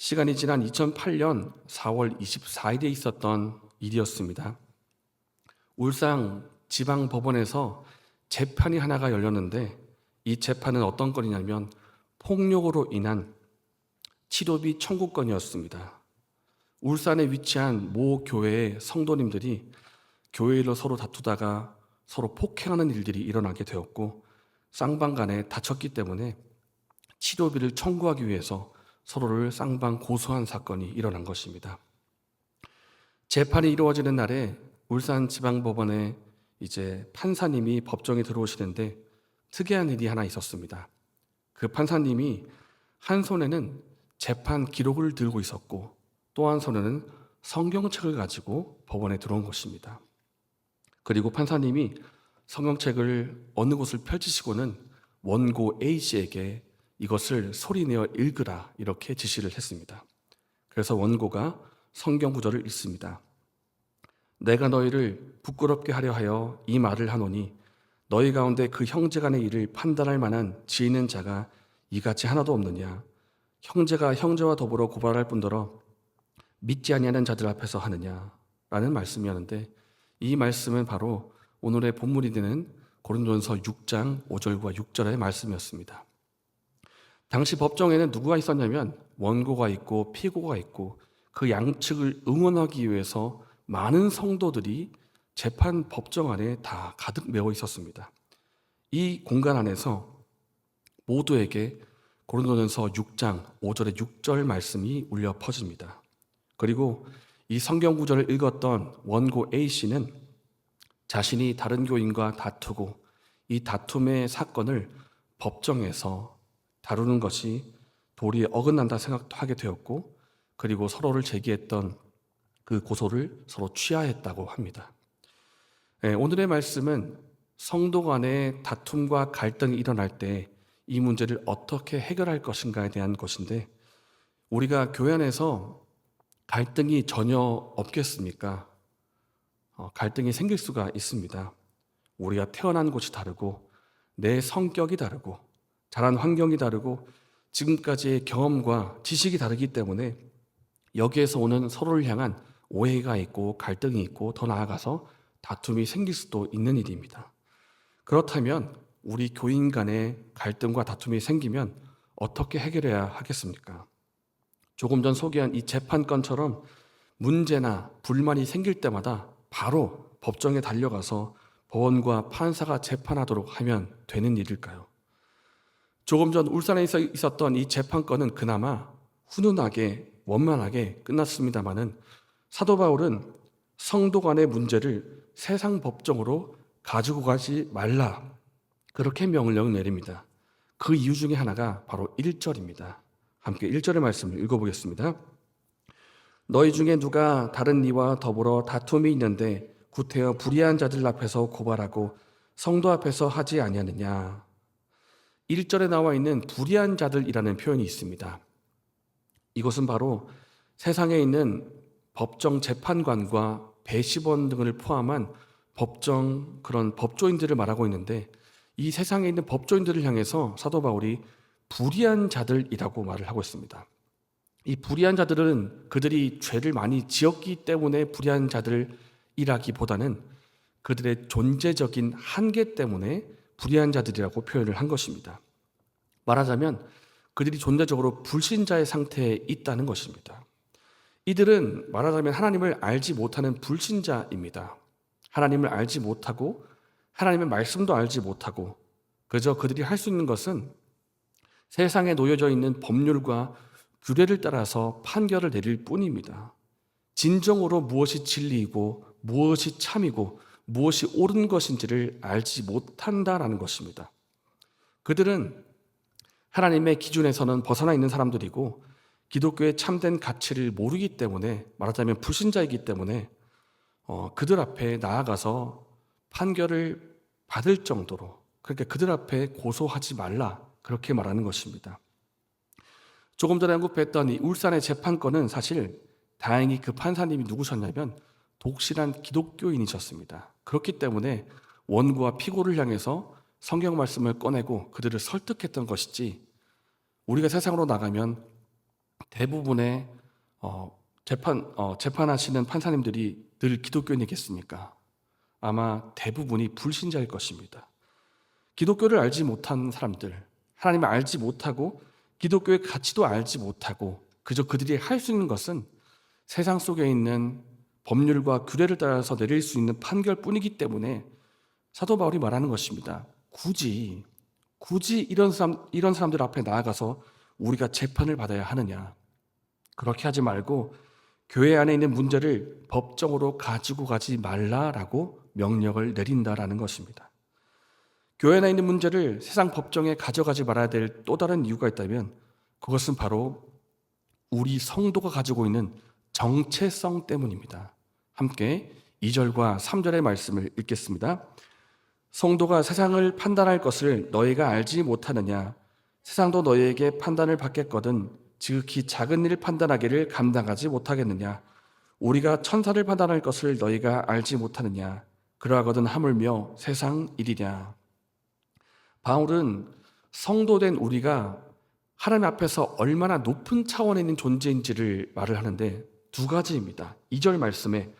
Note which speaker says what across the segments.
Speaker 1: 시간이 지난 2008년 4월 24일에 있었던 일이었습니다. 울산 지방법원에서 재판이 하나가 열렸는데 이 재판은 어떤 건이냐면 폭력으로 인한 치료비 청구건이었습니다. 울산에 위치한 모 교회의 성도님들이 교회로 서로 다투다가 서로 폭행하는 일들이 일어나게 되었고 쌍방 간에 다쳤기 때문에 치료비를 청구하기 위해서 서로를 쌍방 고소한 사건이 일어난 것입니다. 재판이 이루어지는 날에 울산지방법원에 이제 판사님이 법정에 들어오시는데 특이한 일이 하나 있었습니다. 그 판사님이 한 손에는 재판 기록을 들고 있었고 또 한 손에는 성경책을 가지고 법원에 들어온 것입니다. 그리고 판사님이 성경책을 어느 곳을 펼치시고는 원고 A씨에게 이것을 소리내어 읽으라 이렇게 지시를 했습니다. 그래서 원고가 성경 구절을 읽습니다. 내가 너희를 부끄럽게 하려 하여 이 말을 하노니 너희 가운데 그 형제 간의 일을 판단할 만한 지혜 있는 자가 이같이 하나도 없느냐. 형제가 형제와 더불어 고발할 뿐더러 믿지 아니하는 자들 앞에서 하느냐 라는 말씀이었는데 이 말씀은 바로 오늘의 본문이 되는 고린도전서 6장 5절과 6절의 말씀이었습니다. 당시 법정에는 누구가 있었냐면 원고가 있고 피고가 있고 그 양측을 응원하기 위해서 많은 성도들이 재판 법정 안에 다 가득 메워 있었습니다. 이 공간 안에서 모두에게 고린도전서 6장 5절의 6절 말씀이 울려 퍼집니다. 그리고 이 성경 구절을 읽었던 원고 A씨는 자신이 다른 교인과 다투고 이 다툼의 사건을 법정에서 다루는 것이 도리에 어긋난다 생각도 하게 되었고 그리고 서로를 제기했던 그 고소를 서로 취하했다고 합니다. 오늘의 말씀은 성도 간의 다툼과 갈등이 일어날 때 이 문제를 어떻게 해결할 것인가에 대한 것인데 우리가 교회 안에서 갈등이 전혀 없겠습니까? 갈등이 생길 수가 있습니다. 우리가 태어난 곳이 다르고 내 성격이 다르고 자란 환경이 다르고 지금까지의 경험과 지식이 다르기 때문에 여기에서 오는 서로를 향한 오해가 있고 갈등이 있고 더 나아가서 다툼이 생길 수도 있는 일입니다. 그렇다면 우리 교인 간의 갈등과 다툼이 생기면 어떻게 해결해야 하겠습니까? 조금 전 소개한 이 재판건처럼 문제나 불만이 생길 때마다 바로 법정에 달려가서 법원과 판사가 재판하도록 하면 되는 일일까요? 조금 전 울산에 있었던 이 재판건은 그나마 훈훈하게 원만하게 끝났습니다마는 사도 바울은 성도 간의 문제를 세상 법정으로 가지고 가지 말라 그렇게 명령을 내립니다. 그 이유 중에 하나가 바로 1절입니다. 함께 1절의 말씀을 읽어보겠습니다. 너희 중에 누가 다른 이와 더불어 다툼이 있는데 구태여 불의한 자들 앞에서 고발하고 성도 앞에서 하지 아니하느냐. 1절에 나와 있는 불의한 자들이라는 표현이 있습니다. 이것은 바로 세상에 있는 법정 재판관과 배심원 등을 포함한 법정 그런 법조인들을 말하고 있는데 이 세상에 있는 법조인들을 향해서 사도 바울이 불의한 자들이라고 말을 하고 있습니다. 이 불의한 자들은 그들이 죄를 많이 지었기 때문에 불의한 자들이라기보다는 그들의 존재적인 한계 때문에 불의한 자들이라고 표현을 한 것입니다. 말하자면 그들이 존재적으로 불신자의 상태에 있다는 것입니다. 이들은 말하자면 하나님을 알지 못하는 불신자입니다. 하나님을 알지 못하고 하나님의 말씀도 알지 못하고 그저 그들이 할 수 있는 것은 세상에 놓여져 있는 법률과 규례를 따라서 판결을 내릴 뿐입니다. 진정으로 무엇이 진리이고 무엇이 참이고 무엇이 옳은 것인지를 알지 못한다라는 것입니다. 그들은 하나님의 기준에서는 벗어나 있는 사람들이고 기독교의 참된 가치를 모르기 때문에 말하자면 불신자이기 때문에 그들 앞에 나아가서 판결을 받을 정도로 그러니까 그들 앞에 고소하지 말라 그렇게 말하는 것입니다. 조금 전에 언급했던 이 울산의 재판건은 사실 다행히 그 판사님이 누구셨냐면 독실한 기독교인이셨습니다. 그렇기 때문에 원고와 피고를 향해서 성경 말씀을 꺼내고 그들을 설득했던 것이지 우리가 세상으로 나가면 대부분의 재판하시는 판사님들이 늘 기독교인이겠습니까? 아마 대부분이 불신자일 것입니다. 기독교를 알지 못한 사람들, 하나님을 알지 못하고 기독교의 가치도 알지 못하고 그저 그들이 할 수 있는 것은 세상 속에 있는 법률과 규례를 따라서 내릴 수 있는 판결뿐이기 때문에 사도 바울이 말하는 것입니다. 굳이 이런 사람들 앞에 나아가서 우리가 재판을 받아야 하느냐? 그렇게 하지 말고 교회 안에 있는 문제를 법정으로 가지고 가지 말라라고 명령을 내린다라는 것입니다. 교회 안에 있는 문제를 세상 법정에 가져가지 말아야 될 또 다른 이유가 있다면 그것은 바로 우리 성도가 가지고 있는 정체성 때문입니다. 함께 2절과 3절의 말씀을 읽겠습니다. 성도가 세상을 판단할 것을 너희가 알지 못하느냐? 세상도 너희에게 판단을 받겠거든 지극히 작은 일 판단하기를 감당하지 못하겠느냐? 우리가 천사를 판단할 것을 너희가 알지 못하느냐? 그러하거든 하물며 세상 일이냐? 바울은 성도된 우리가 하나님 앞에서 얼마나 높은 차원에 있는 존재인지를 말을 하는데 두 가지입니다. 2절 말씀에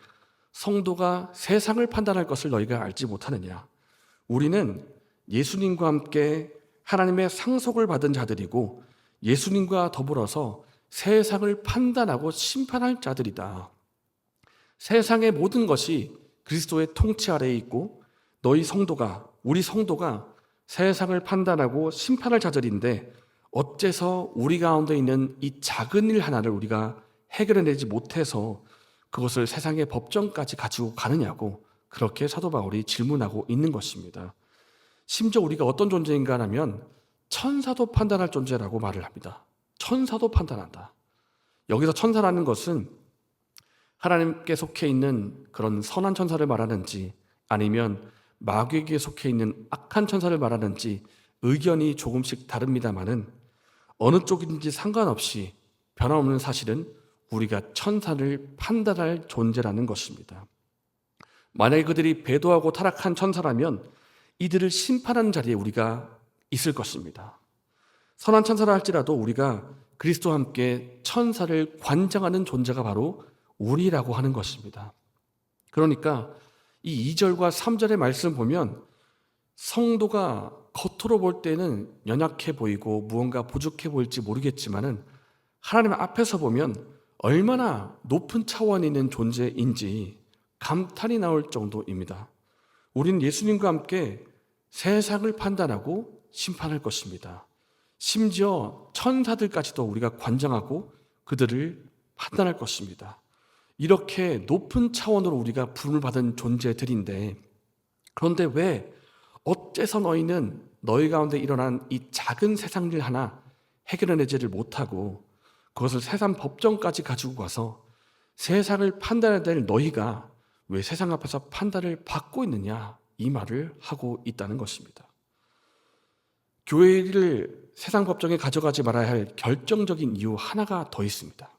Speaker 1: 성도가 세상을 판단할 것을 너희가 알지 못하느냐? 우리는 예수님과 함께 하나님의 상속을 받은 자들이고 예수님과 더불어서 세상을 판단하고 심판할 자들이다. 세상의 모든 것이 그리스도의 통치 아래에 있고 우리 성도가 세상을 판단하고 심판할 자들인데 어째서 우리 가운데 있는 이 작은 일 하나를 우리가 해결해내지 못해서 그것을 세상의 법정까지 가지고 가느냐고 그렇게 사도 바울이 질문하고 있는 것입니다. 심지어 우리가 어떤 존재인가 하면 천사도 판단할 존재라고 말을 합니다. 천사도 판단한다. 여기서 천사라는 것은 하나님께 속해 있는 그런 선한 천사를 말하는지 아니면 마귀에게 속해 있는 악한 천사를 말하는지 의견이 조금씩 다릅니다마는 어느 쪽인지 상관없이 변함없는 사실은 우리가 천사를 판단할 존재라는 것입니다. 만약에 그들이 배도하고 타락한 천사라면 이들을 심판하는 자리에 우리가 있을 것입니다. 선한 천사라 할지라도 우리가 그리스도와 함께 천사를 관장하는 존재가 바로 우리라고 하는 것입니다. 그러니까 이 2절과 3절의 말씀 보면 성도가 겉으로 볼 때는 연약해 보이고 무언가 부족해 보일지 모르겠지만은 하나님 앞에서 보면 얼마나 높은 차원에 있는 존재인지 감탄이 나올 정도입니다. 우린 예수님과 함께 세상을 판단하고 심판할 것입니다. 심지어 천사들까지도 우리가 관장하고 그들을 판단할 것입니다. 이렇게 높은 차원으로 우리가 부름을 받은 존재들인데 그런데 왜 어째서 너희는 너희 가운데 일어난 이 작은 세상 일 하나 해결해내지를 못하고 그것을 세상 법정까지 가지고 가서 세상을 판단해야 될 너희가 왜 세상 앞에서 판단을 받고 있느냐 이 말을 하고 있다는 것입니다. 교회를 세상 법정에 가져가지 말아야 할 결정적인 이유 하나가 더 있습니다.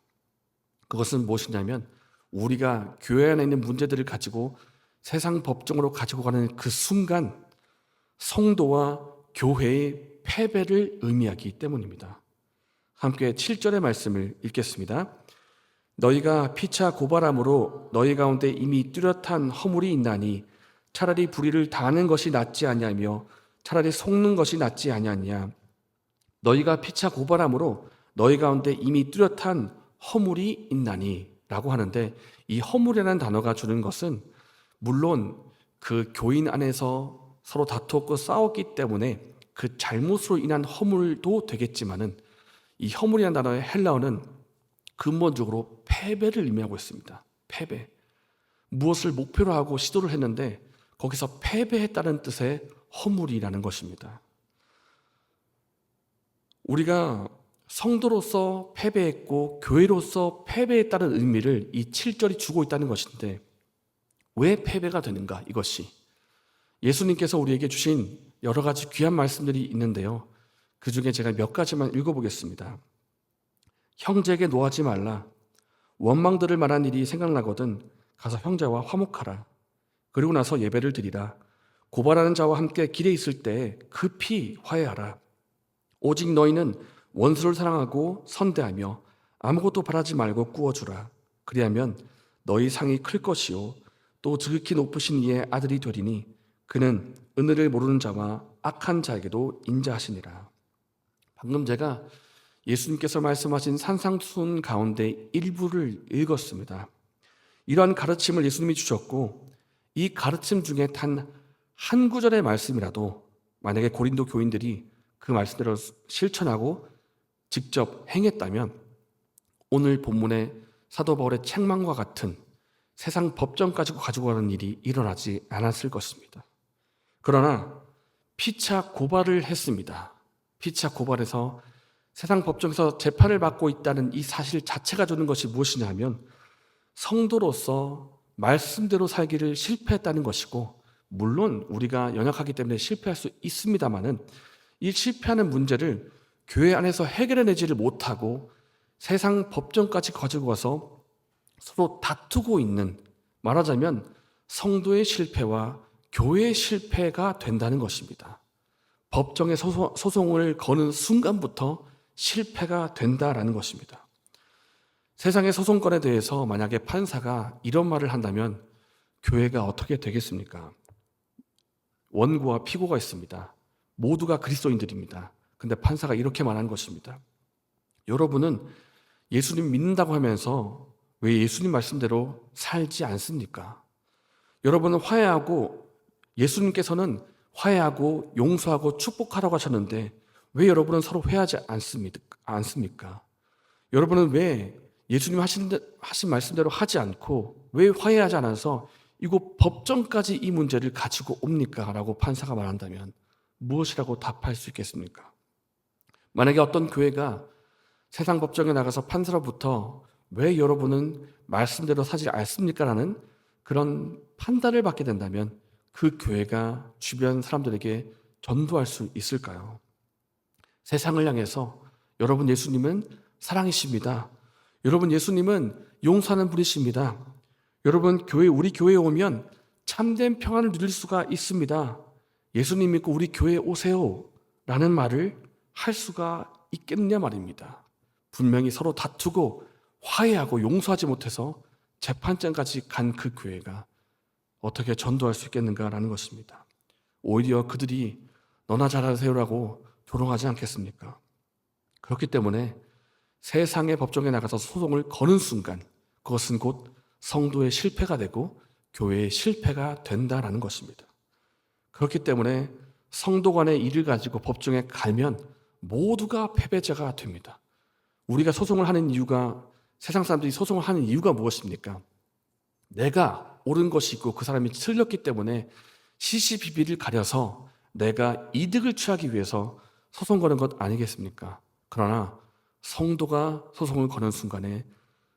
Speaker 1: 그것은 무엇이냐면 우리가 교회 안에 있는 문제들을 가지고 세상 법정으로 가지고 가는 그 순간 성도와 교회의 패배를 의미하기 때문입니다. 함께 7절의 말씀을 읽겠습니다. 너희가 피차 고발함으로 너희 가운데 이미 뚜렷한 허물이 있나니 차라리 불의를 당하는 것이 낫지 아니하며 차라리 속는 것이 낫지 아니하냐. 너희가 피차 고발함으로 너희 가운데 이미 뚜렷한 허물이 있나니 라고 하는데 이 허물이라는 단어가 주는 것은 물론 그 교인 안에서 서로 다투었고 싸웠기 때문에 그 잘못으로 인한 허물도 되겠지만은 이 허물이라는 단어의 헬라어는 근본적으로 패배를 의미하고 있습니다. 패배. 무엇을 목표로 하고 시도를 했는데 거기서 패배했다는 뜻의 허물이라는 것입니다. 우리가 성도로서 패배했고 교회로서 패배했다는 의미를 이 7절이 주고 있다는 것인데 왜 패배가 되는가 이것이 예수님께서 우리에게 주신 여러 가지 귀한 말씀들이 있는데요. 그 중에 제가 몇 가지만 읽어보겠습니다. 형제에게 노하지 말라. 원망들을 말한 일이 생각나거든 가서 형제와 화목하라. 그리고 나서 예배를 드리라. 고발하는 자와 함께 길에 있을 때 급히 화해하라. 오직 너희는 원수를 사랑하고 선대하며 아무것도 바라지 말고 꾸어주라. 그리하면 너희 상이 클 것이요 또 지극히 높으신 이의 아들이 되리니 그는 은혜를 모르는 자와 악한 자에게도 인자하시니라. 방금 제가 예수님께서 말씀하신 산상수훈 가운데 일부를 읽었습니다. 이러한 가르침을 예수님이 주셨고 이 가르침 중에 단 한 구절의 말씀이라도 만약에 고린도 교인들이 그 말씀대로 실천하고 직접 행했다면 오늘 본문의 사도 바울의 책망과 같은 세상 법정까지 가지고 가는 일이 일어나지 않았을 것입니다. 그러나 피차 고발을 했습니다. 피차 고발해서 세상 법정에서 재판을 받고 있다는 이 사실 자체가 주는 것이 무엇이냐 하면 성도로서 말씀대로 살기를 실패했다는 것이고, 물론 우리가 연약하기 때문에 실패할 수 있습니다마는 이 실패하는 문제를 교회 안에서 해결해내지를 못하고 세상 법정까지 가지고 가서 서로 다투고 있는, 말하자면 성도의 실패와 교회의 실패가 된다는 것입니다. 법정에 소송을 거는 순간부터 실패가 된다라는 것입니다. 세상의 소송건에 대해서 만약에 판사가 이런 말을 한다면 교회가 어떻게 되겠습니까? 원고와 피고가 있습니다. 모두가 그리스도인들입니다. 근데 판사가 이렇게 말한 것입니다. 여러분은 예수님 믿는다고 하면서 왜 예수님 말씀대로 살지 않습니까? 여러분은 화해하고, 예수님께서는 화해하고 용서하고 축복하라고 하셨는데 왜 여러분은 서로 회하지 않습니까? 여러분은 왜 예수님 하신 말씀대로 하지 않고 왜 화해하지 않아서 이곳 법정까지 이 문제를 가지고 옵니까? 라고 판사가 말한다면 무엇이라고 답할 수 있겠습니까? 만약에 어떤 교회가 세상 법정에 나가서 판사로부터 왜 여러분은 말씀대로 사지 않습니까? 라는 그런 판단을 받게 된다면 그 교회가 주변 사람들에게 전도할 수 있을까요? 세상을 향해서 여러분 예수님은 사랑이십니다. 여러분 예수님은 용서하는 분이십니다. 여러분 우리 교회에 오면 참된 평안을 누릴 수가 있습니다. 예수님 믿고 우리 교회에 오세요 라는 말을 할 수가 있겠냐 말입니다. 분명히 서로 다투고 화해하고 용서하지 못해서 재판장까지 간 그 교회가 어떻게 전도할 수 있겠는가라는 것입니다. 오히려 그들이 너나 잘하세요라고 조롱하지 않겠습니까? 그렇기 때문에 세상의 법정에 나가서 소송을 거는 순간 그것은 곧 성도의 실패가 되고 교회의 실패가 된다라는 것입니다. 그렇기 때문에 성도 간의 일을 가지고 법정에 가면 모두가 패배자가 됩니다. 우리가 소송을 하는 이유가, 세상 사람들이 소송을 하는 이유가 무엇입니까? 내가 옳은 것이 있고 그 사람이 틀렸기 때문에 시시비비를 가려서 내가 이득을 취하기 위해서 소송 거는 것 아니겠습니까? 그러나 성도가 소송을 거는 순간에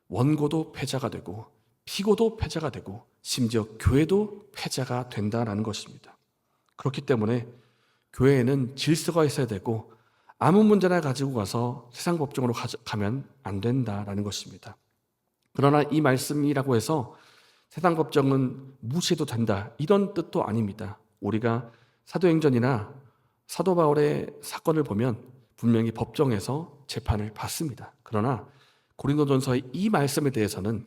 Speaker 1: 원고도 패자가 되고 피고도 패자가 되고 심지어 교회도 패자가 된다는 것입니다. 그렇기 때문에 교회에는 질서가 있어야 되고 아무 문제나 가지고 가서 세상 법정으로 가면 안 된다라는 것입니다. 그러나 이 말씀이라고 해서 세상 법정은 무시해도 된다, 이런 뜻도 아닙니다. 우리가 사도행전이나 사도 바울의 사건을 보면 분명히 법정에서 재판을 받습니다. 그러나 고린도전서의 이 말씀에 대해서는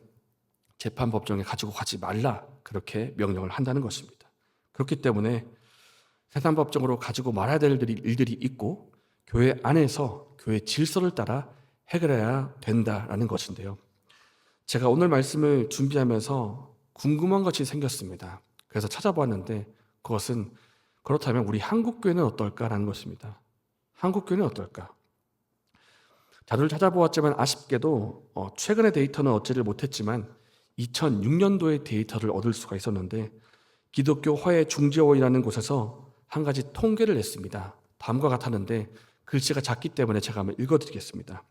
Speaker 1: 재판 법정에 가지고 가지 말라, 그렇게 명령을 한다는 것입니다. 그렇기 때문에 세상 법정으로 가지고 말아야 될 일들이 있고 교회 안에서 교회 질서를 따라 해결해야 된다라는 것인데요. 제가 오늘 말씀을 준비하면서 궁금한 것이 생겼습니다. 그래서 찾아보았는데 그것은, 그렇다면 우리 한국교회는 어떨까라는 것입니다. 한국교회는 어떨까? 자료를 찾아보았지만 아쉽게도 최근의 데이터는 얻지를 못했지만 2006년도의 데이터를 얻을 수가 있었는데, 기독교 화해 중재원이라는 곳에서 한 가지 통계를 냈습니다. 다음과 같았는데 글씨가 작기 때문에 제가 한번 읽어드리겠습니다.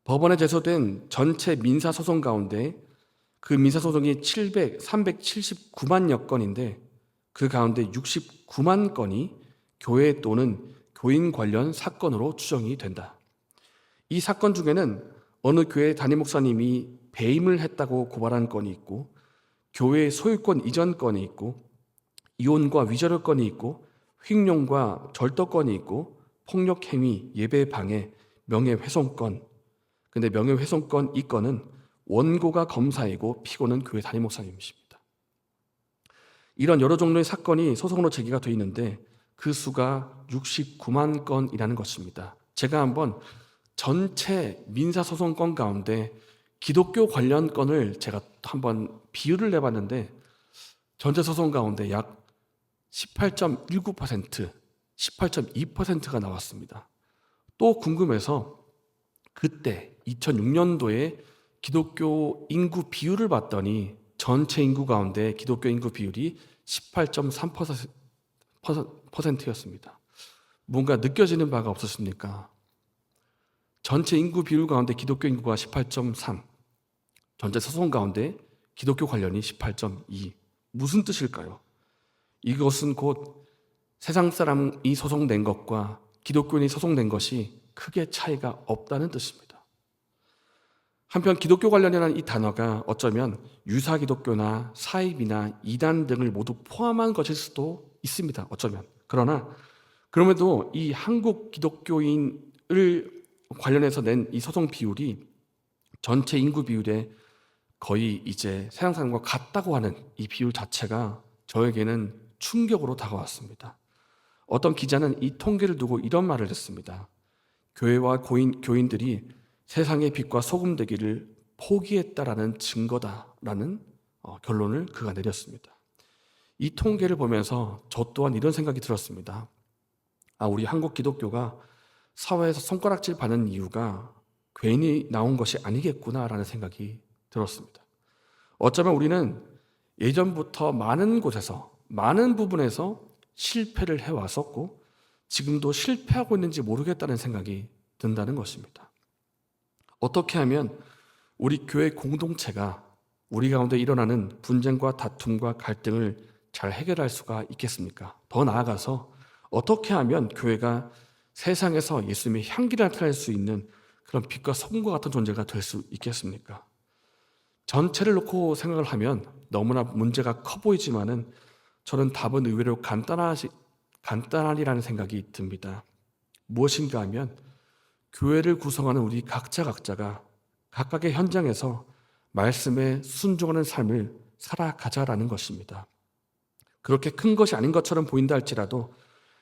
Speaker 1: 법원에 제소된 전체 민사소송 가운데 그 민사소송이 379만여 건인데 그 가운데 69만 건이 교회 또는 교인 관련 사건으로 추정이 된다. 이 사건 중에는 어느 교회 담임 목사님이 배임을 했다고 고발한 건이 있고, 교회 소유권 이전 건이 있고, 이혼과 위자료 건이 있고, 횡령과 절도 건이 있고, 폭력 행위, 예배 방해, 명예훼손 건, 근데 명예훼손건 이 건은 원고가 검사이고 피고는 교회 담임 목사님이십니다. 이런 여러 종류의 사건이 소송으로 제기가 되어 있는데 그 수가 69만 건이라는 것입니다. 제가 한번 전체 민사소송 건 가운데 기독교 관련 건을 제가 한번 비율을 내봤는데 전체 소송 가운데 약 18.19%, 18.2%가 나왔습니다. 또 궁금해서 그때 2006년도에 기독교 인구 비율을 봤더니 전체 인구 가운데 기독교 인구 비율이 18.3%였습니다. 뭔가 느껴지는 바가 없으십니까? 전체 인구 비율 가운데 기독교 인구가 18.3, 전체 소송 가운데 기독교 관련이 18.2. 무슨 뜻일까요? 이것은 곧 세상 사람이 소송된 것과 기독교인이 소송된 것이 크게 차이가 없다는 뜻입니다. 한편 기독교 관련이라는 이 단어가 어쩌면 유사 기독교나 사입이나 이단 등을 모두 포함한 것일 수도 있습니다. 어쩌면. 그러나 그럼에도 이 한국 기독교인을 관련해서 낸 이 소송 비율이 전체 인구 비율에 거의 이제 세상 사람과 같다고 하는 이 비율 자체가 저에게는 충격으로 다가왔습니다. 어떤 기자는 이 통계를 두고 이런 말을 했습니다. 교회와 교인들이 세상의 빛과 소금 되기를 포기했다라는 증거다라는 결론을 그가 내렸습니다. 이 통계를 보면서 저 또한 이런 생각이 들었습니다. 우리 한국 기독교가 사회에서 손가락질 받는 이유가 괜히 나온 것이 아니겠구나라는 생각이 들었습니다. 어쩌면 우리는 예전부터 많은 곳에서, 많은 부분에서 실패를 해왔었고 지금도 실패하고 있는지 모르겠다는 생각이 든다는 것입니다. 어떻게 하면 우리 교회 공동체가 우리 가운데 일어나는 분쟁과 다툼과 갈등을 잘 해결할 수가 있겠습니까? 더 나아가서 어떻게 하면 교회가 세상에서 예수님의 향기를 나타낼 수 있는 그런 빛과 소금과 같은 존재가 될 수 있겠습니까? 전체를 놓고 생각을 하면 너무나 문제가 커 보이지만은 저는 답은 의외로 간단하리라는 생각이 듭니다. 무엇인가 하면 교회를 구성하는 우리 각자가 각각의 현장에서 말씀에 순종하는 삶을 살아가자라는 것입니다. 그렇게 큰 것이 아닌 것처럼 보인다 할지라도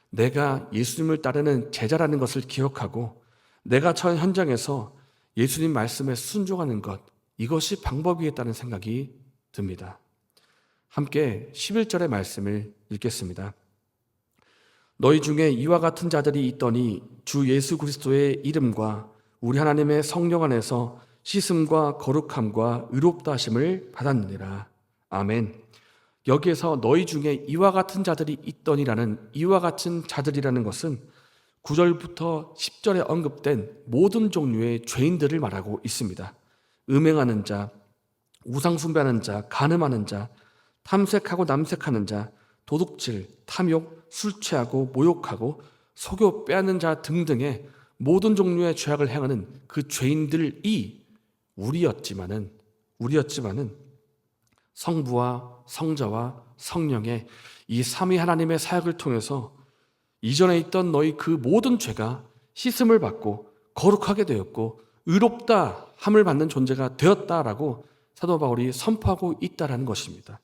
Speaker 1: 내가 예수님을 따르는 제자라는 것을 기억하고 내가 처한 현장에서 예수님 말씀에 순종하는 것, 이것이 방법이겠다는 생각이 듭니다. 함께 11절의 말씀을 읽겠습니다. 너희 중에 이와 같은 자들이 있더니 주 예수 그리스도의 이름과 우리 하나님의 성령 안에서 씻음과 거룩함과 의롭다 하심을 받았느니라. 아멘. 여기에서 너희 중에 이와 같은 자들이 있더니라는 이와 같은 자들이라는 것은 9절부터 10절에 언급된 모든 종류의 죄인들을 말하고 있습니다. 음행하는 자, 우상숭배하는 자, 간음하는 자, 탐색하고 남색하는 자, 도둑질, 탐욕, 술 취하고 모욕하고 속여 빼앗는 자 등등의 모든 종류의 죄악을 행하는 그 죄인들이 우리였지만은 성부와 성자와 성령의 이 삼위 하나님의 사역을 통해서 이전에 있던 너희 그 모든 죄가 씻음을 받고 거룩하게 되었고 의롭다 함을 받는 존재가 되었다라고 사도 바울이 선포하고 있다라는 것입니다.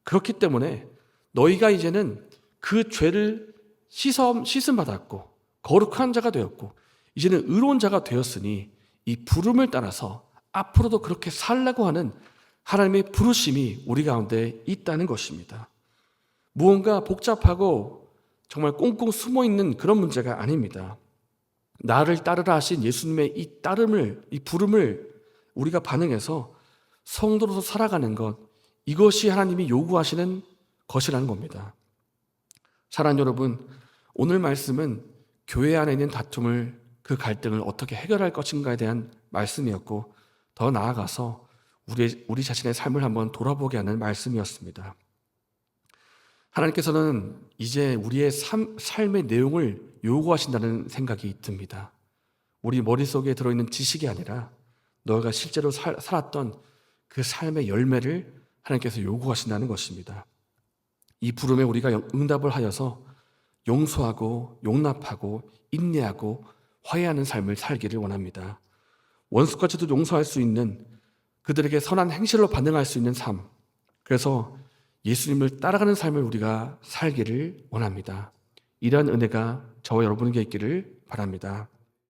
Speaker 1: 그렇기 때문에 너희가 이제는 그 죄를 씻음 받았고 거룩한 자가 되었고 이제는 의로운 자가 되었으니 이 부름을 따라서 앞으로도 그렇게 살라고 하는 하나님의 부르심이 우리 가운데 있다는 것입니다. 무언가 복잡하고 정말 꽁꽁 숨어있는 그런 문제가 아닙니다. 나를 따르라 하신 예수님의 이 부름을 우리가 반응해서 성도로서 살아가는 것, 이것이 하나님이 요구하시는 것이라는 겁니다. 사랑하는 여러분, 오늘 말씀은 교회 안에 있는 다툼을, 그 갈등을 어떻게 해결할 것인가에 대한 말씀이었고 더 나아가서 우리 자신의 삶을 한번 돌아보게 하는 말씀이었습니다. 하나님께서는 이제 우리의 삶의 내용을 요구하신다는 생각이 듭니다. 우리 머릿속에 들어있는 지식이 아니라 너희가 실제로 살았던 그 삶의 열매를 하나님께서 요구하신다는 것입니다. 이 부름에 우리가 응답을 하여서 용서하고 용납하고 인내하고 화해하는 삶을 살기를 원합니다. 원수까지도 용서할 수 있는, 그들에게 선한 행실로 반응할 수 있는 삶. 그래서 예수님을 따라가는 삶을 우리가 살기를 원합니다. 이러한 은혜가 저와 여러분에게 있기를 바랍니다.